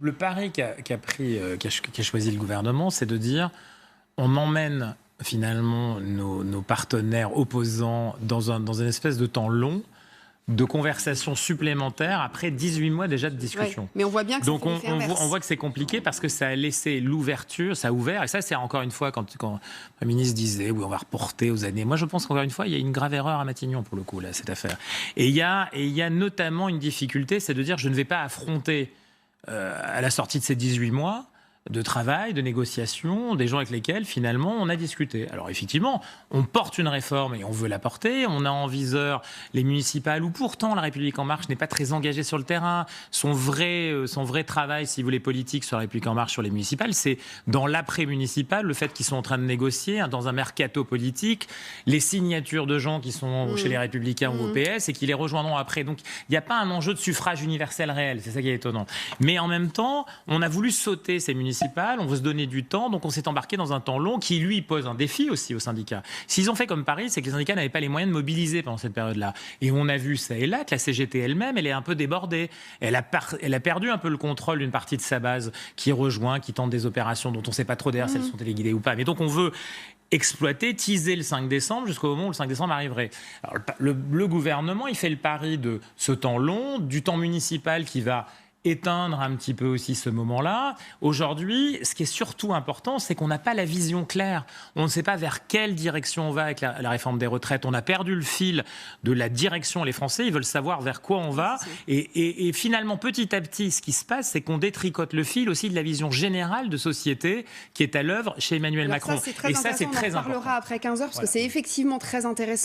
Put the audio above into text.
Le pari qu'a choisi le gouvernement, c'est de dire on emmène finalement nos partenaires opposants dans une espèce de temps long de conversations supplémentaires après 18 mois déjà de discussion. Ouais, mais on voit bien que donc ça fait l'effet inverse. on voit que c'est compliqué parce que ça a laissé l'ouverture, ça a ouvert, et ça c'est encore une fois quand le ministre disait oui on va reporter aux années. Moi je pense qu'encore une fois il y a une grave erreur à Matignon pour le coup là cette affaire. Et il y a notamment une difficulté, c'est de dire je ne vais pas affronter à la sortie de ces 18 mois de travail, de négociation, des gens avec lesquels, finalement, on a discuté. Alors, effectivement, on porte une réforme et on veut la porter. On a en viseur les municipales où, pourtant, La République En Marche n'est pas très engagée sur le terrain. Son vrai travail, si vous voulez, politique sur La République En Marche, sur les municipales, c'est dans l'après-municipal, le fait qu'ils sont en train de négocier, hein, dans un mercato politique, les signatures de gens qui sont chez les Républicains ou au PS et qui les rejoindront après. Donc, il n'y a pas un enjeu de suffrage universel réel. C'est ça qui est étonnant. Mais en même temps, on a voulu sauter ces municipales. On veut se donner du temps, donc on s'est embarqué dans un temps long qui, lui, pose un défi aussi aux syndicats. S'ils ont fait comme Paris, c'est que les syndicats n'avaient pas les moyens de mobiliser pendant cette période-là. Et on a vu ça et là que la CGT elle-même, elle est un peu débordée. Elle a perdu un peu le contrôle d'une partie de sa base qui rejoint, qui tente des opérations dont on ne sait pas trop d'ailleurs si elles sont téléguidées ou pas. Mais donc on veut exploiter, teaser le 5 décembre jusqu'au moment où le 5 décembre arriverait. Alors, le gouvernement, il fait le pari de ce temps long, du temps municipal qui va éteindre un petit peu aussi ce moment-là. Aujourd'hui, ce qui est surtout important, c'est qu'on n'a pas la vision claire. On ne sait pas vers quelle direction on va avec la réforme des retraites. On a perdu le fil de la direction. Les Français, ils veulent savoir vers quoi on va. Et finalement, petit à petit, ce qui se passe, c'est qu'on détricote le fil aussi de la vision générale de société qui est à l'œuvre chez Emmanuel Macron. Et ça, c'est très intéressant. On en parlera après 15h parce que c'est effectivement très intéressant.